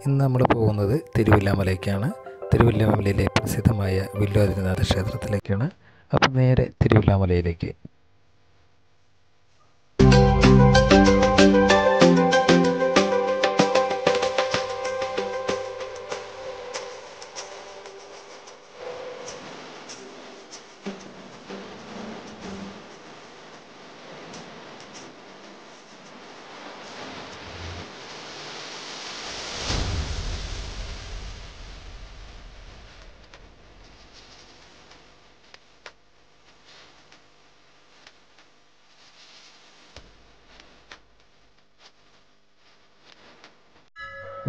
ഇന്ന് നമ്മൾ പോകുന്നത് തിരുവില്ലാമലയ്ക്കാണ്. തിരുവില്ലാമലയിലെ പ്രസിദ്ധമായ വില്വാദ്രിനാഥ ക്ഷേത്രത്തിലേക്കാണ്. അപ്പം നേരെ തിരുവില്ലാമലയിലേക്ക്.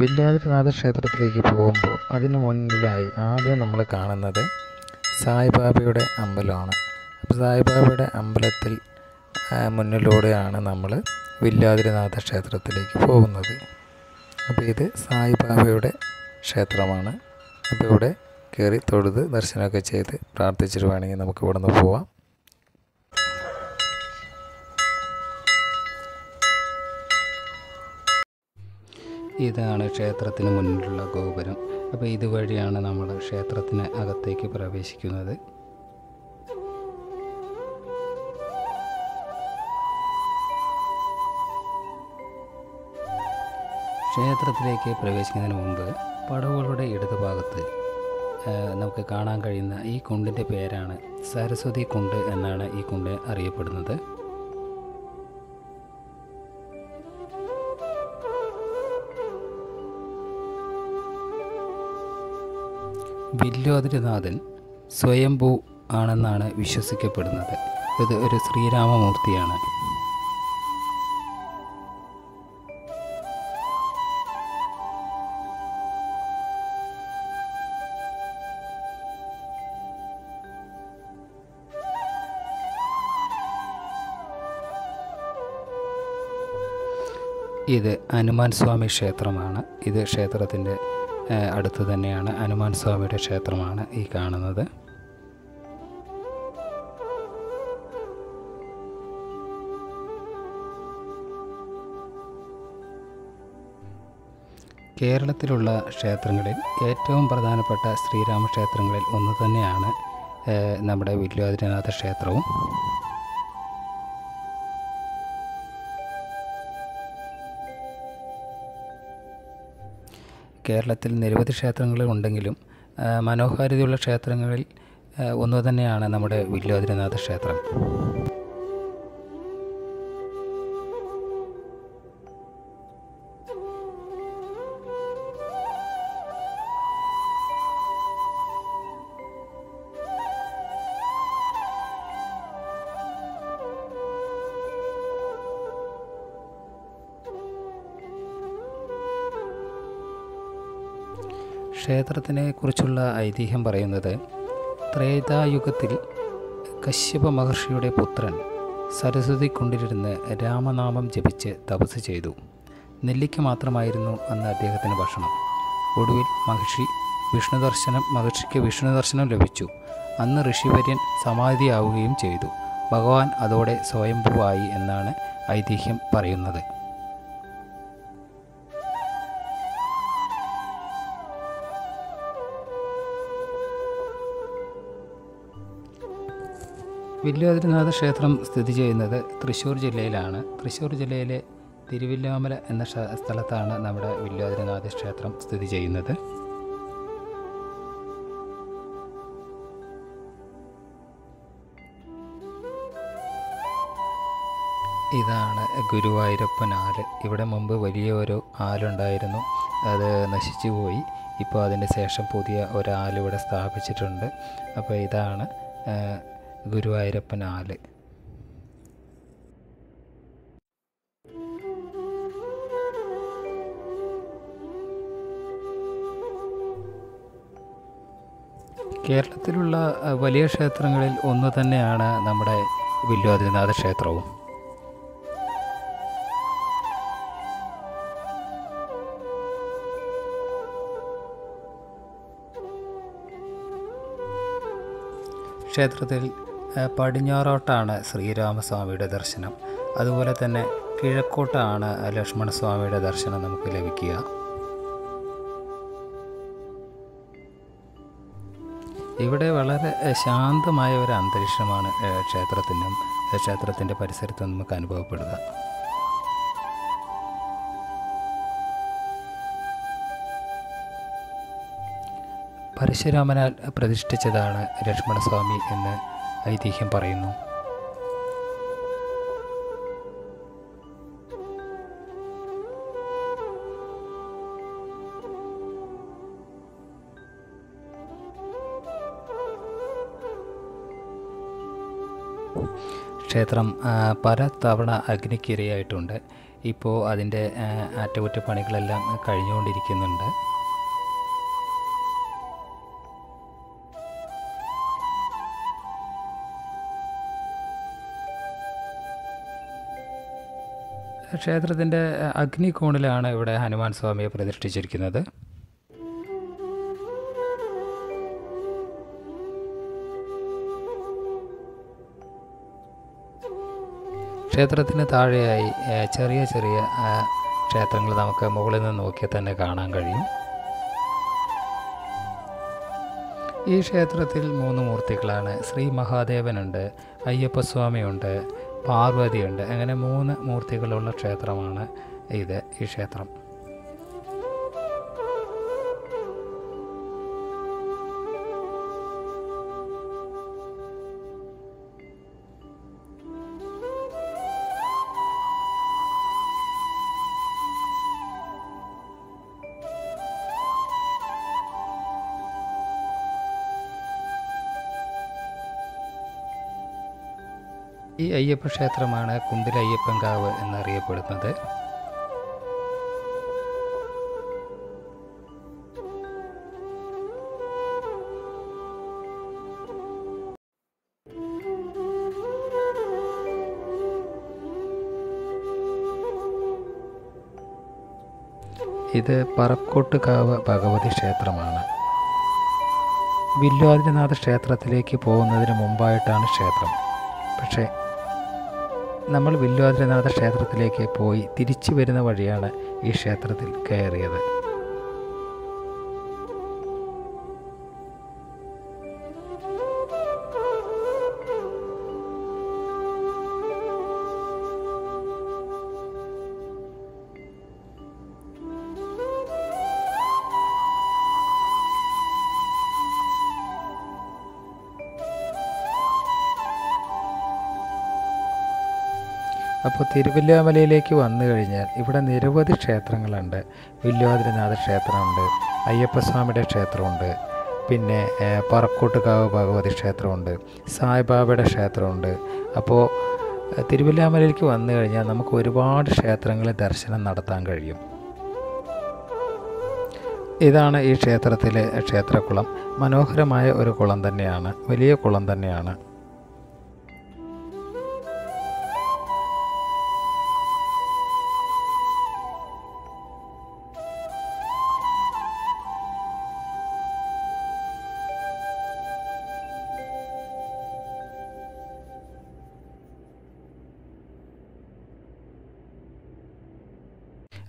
വില്വാദ്രിനാഥ ക്ഷേത്രത്തിലേക്ക് പോകുമ്പോൾ അതിന് മുന്നിലായി ആദ്യം നമ്മൾ കാണുന്നത് സായിബാബയുടെ അമ്പലമാണ്. അപ്പോൾ സായിബാബയുടെ അമ്പലത്തിൽ മുന്നിലൂടെയാണ് നമ്മൾ വില്വാദ്രിനാഥ ക്ഷേത്രത്തിലേക്ക് പോകുന്നത്. അപ്പോൾ ഇത് സായിബാബയുടെ ക്ഷേത്രമാണ്. അപ്പോൾ ഇവിടെ കയറി തൊഴുത് ദർശനമൊക്കെ ചെയ്ത് പ്രാർത്ഥിച്ചിട്ട് വേണമെങ്കിൽ നമുക്ക് ഇവിടെ നിന്ന് പോവാം. ഇതാണ് ക്ഷേത്രത്തിന് മുന്നിലുള്ള ഗോപുരം. അപ്പോൾ ഇതുവഴിയാണ് നമ്മൾ ക്ഷേത്രത്തിന് അകത്തേക്ക് പ്രവേശിക്കുന്നത്. ക്ഷേത്രത്തിലേക്ക് പ്രവേശിക്കുന്നതിന് മുമ്പ് പടവുകളുടെ ഇടതുഭാഗത്ത് നമുക്ക് കാണാൻ കഴിയുന്ന ഈ കുണ്ടിൻ്റെ പേരാണ് സരസ്വതി കുണ്ട് എന്നാണ് ഈ കുണ്ട് അറിയപ്പെടുന്നത്. വില്വാദ്രിനാഥൻ സ്വയംഭൂ ആണെന്നാണ് വിശ്വസിക്കപ്പെടുന്നത്. ഇത് ഒരു ശ്രീരാമമൂർത്തിയാണ്. ഇത് ഹനുമാൻ സ്വാമി ക്ഷേത്രമാണ്. ഇത് ക്ഷേത്രത്തിൻ്റെ അടുത്ത് തന്നെയാണ് ഹനുമാൻ സ്വാമിയുടെ ക്ഷേത്രമാണ് ഈ കാണുന്നത്. കേരളത്തിലുള്ള ക്ഷേത്രങ്ങളിൽ ഏറ്റവും പ്രധാനപ്പെട്ട ശ്രീരാമ ക്ഷേത്രങ്ങളിൽ ഒന്ന് തന്നെയാണ് നമ്മുടെ വില്വാദ്രിനാഥ ക്ഷേത്രവും. കേരളത്തിൽ നിരവധി ക്ഷേത്രങ്ങൾ ഉണ്ടെങ്കിലും മനോഹാരിതയുള്ള ക്ഷേത്രങ്ങളിൽ ഒന്ന് തന്നെയാണ് നമ്മുടെ വില്വാദ്രിനാഥ ക്ഷേത്രം. ക്ഷേത്രത്തിനെ കുറിച്ചുള്ള ഐതിഹ്യം പറയുന്നത് ത്രേതായുഗത്തിൽ കശ്യപ മഹർഷിയുടെ പുത്രൻ സരസ്വതി കുണ്ടിലിരുന്ന് രാമനാമം ജപിച്ച് തപസ് ചെയ്തു. നെല്ലിക്ക മാത്രമായിരുന്നു അന്ന് അദ്ദേഹത്തിന് ഭക്ഷണം. ഒടുവിൽ മഹർഷിക്ക് വിഷ്ണു ദർശനം ലഭിച്ചു. അന്ന് ഋഷിവര്യൻ സമാധിയാവുകയും ചെയ്തു. ഭഗവാൻ അതോടെ സ്വയംഭൂവായി എന്നാണ് ഐതിഹ്യം പറയുന്നത്. വില്വാദ്രിനാഥ ക്ഷേത്രം സ്ഥിതി ചെയ്യുന്നത് തൃശ്ശൂർ ജില്ലയിലാണ്. തൃശ്ശൂർ ജില്ലയിലെ തിരുവില്ലാമല എന്ന സ്ഥലത്താണ് നമ്മുടെ വില്വാദ്രിനാഥ ക്ഷേത്രം സ്ഥിതി ചെയ്യുന്നത്. ഇതാണ് ഗുരുവായൂരപ്പൻ ആല്. ഇവിടെ മുമ്പ് വലിയ ഒരു ആലുണ്ടായിരുന്നു, അത് നശിച്ചു പോയി. ഇപ്പോൾ അതിന് ശേഷം പുതിയ ഒരു ആല് ഇവിടെ സ്ഥാപിച്ചിട്ടുണ്ട്. അപ്പോൾ ഇതാണ് ഗുരുവായൂരപ്പൻ ആല്. കേരളത്തിലുള്ള വലിയ ക്ഷേത്രങ്ങളിൽ ഒന്ന് തന്നെയാണ് നമ്മുടെ വില്വാദ്രിനാഥ ക്ഷേത്രവും. ക്ഷേത്രത്തിൽ പടിഞ്ഞാറോട്ടാണ് ശ്രീരാമസ്വാമിയുടെ ദർശനം. അതുപോലെ തന്നെ കിഴക്കോട്ടാണ് ലക്ഷ്മണസ്വാമിയുടെ ദർശനം നമുക്ക് ലഭിക്കുക. ഇവിടെ വളരെ ശാന്തമായ ഒരു അന്തരീക്ഷമാണ് ക്ഷേത്രത്തിൻ്റെ പരിസരത്തും നമുക്ക് അനുഭവപ്പെടുക. പരശുരാമനാൽ പ്രതിഷ്ഠിച്ചതാണ് ലക്ഷ്മണസ്വാമി എന്ന് ഐതിഹ്യം പറയുന്നു. ക്ഷേത്രം പല തവണ അഗ്നിക്കിരയായിട്ടുണ്ട്. ഇപ്പോൾ അതിൻ്റെ അറ്റകുറ്റപ്പണികളെല്ലാം കഴിഞ്ഞുകൊണ്ടിരിക്കുന്നുണ്ട്. ക്ഷേത്രത്തിൻ്റെ അഗ്നികോണിലാണ് ഇവിടെ ഹനുമാൻ സ്വാമിയെ പ്രതിഷ്ഠിച്ചിരിക്കുന്നത്. ക്ഷേത്രത്തിന് താഴെയായി ചെറിയ ചെറിയ ക്ഷേത്രങ്ങൾ നമുക്ക് മുകളിൽ നിന്ന് നോക്കിയാൽ തന്നെ കാണാൻ കഴിയും. ഈ ക്ഷേത്രത്തിൽ 3 മൂർത്തികളാണ്. ശ്രീ മഹാദേവനുണ്ട്, അയ്യപ്പസ്വാമിയുണ്ട്, പാർവതിയുണ്ട്. അങ്ങനെ 3 മൂർത്തികളുള്ള ക്ഷേത്രമാണ് ഈ ക്ഷേത്രം. ഈ അയ്യപ്പ ക്ഷേത്രമാണ് കുണ്ടിലയ്യപ്പൻകാവ് എന്നറിയപ്പെടുന്നത്. ഇത് പറക്കോട്ടുകാവ് ഭഗവതി ക്ഷേത്രമാണ്. വില്വാദ്രിനാഥ ക്ഷേത്രത്തിലേക്ക് പോകുന്നതിന് മുമ്പായിട്ടാണ് ക്ഷേത്രം. പക്ഷേ നമ്മൾ വില്വാദ്രിനാഥ ക്ഷേത്രത്തിലേക്ക് പോയി തിരിച്ചു വരുന്ന വഴിയാണ് ഈ ക്ഷേത്രത്തിൽ കയറിയത്. അപ്പോൾ തിരുവല്ലാമലയിലേക്ക് വന്നു കഴിഞ്ഞാൽ ഇവിടെ നിരവധി ക്ഷേത്രങ്ങളുണ്ട്. വില്വാദ്രിനാഥ ക്ഷേത്രമുണ്ട്, അയ്യപ്പസ്വാമിയുടെ ക്ഷേത്രമുണ്ട്, പിന്നെ പറക്കോട്ടുകാവ് ഭഗവതി ക്ഷേത്രമുണ്ട്, സായിബാബയുടെ ക്ഷേത്രമുണ്ട്. അപ്പോൾ തിരുവല്ലാമലയിലേക്ക് വന്നു കഴിഞ്ഞാൽ നമുക്ക് ഒരുപാട് ക്ഷേത്രങ്ങളിൽ ദർശനം നടത്താൻ കഴിയും. ഇതാണ് ഈ ക്ഷേത്രത്തിലെ ക്ഷേത്രക്കുളം. മനോഹരമായ ഒരു കുളം തന്നെയാണ്, വലിയ കുളം തന്നെയാണ്.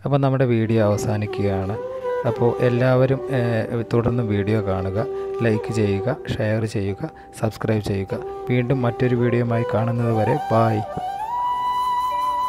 അപ്പോൾ നമ്മുടെ വീഡിയോ അവസാനിക്കുകയാണ്. അപ്പോൾ എല്ലാവരും തുടർന്ന് വീഡിയോ കാണുക, ലൈക്ക് ചെയ്യുക, ഷെയർ ചെയ്യുക, സബ്സ്ക്രൈബ് ചെയ്യുക. വീണ്ടും മറ്റൊരു വീഡിയോയുമായി കാണുന്നത് വരെ ബായ്.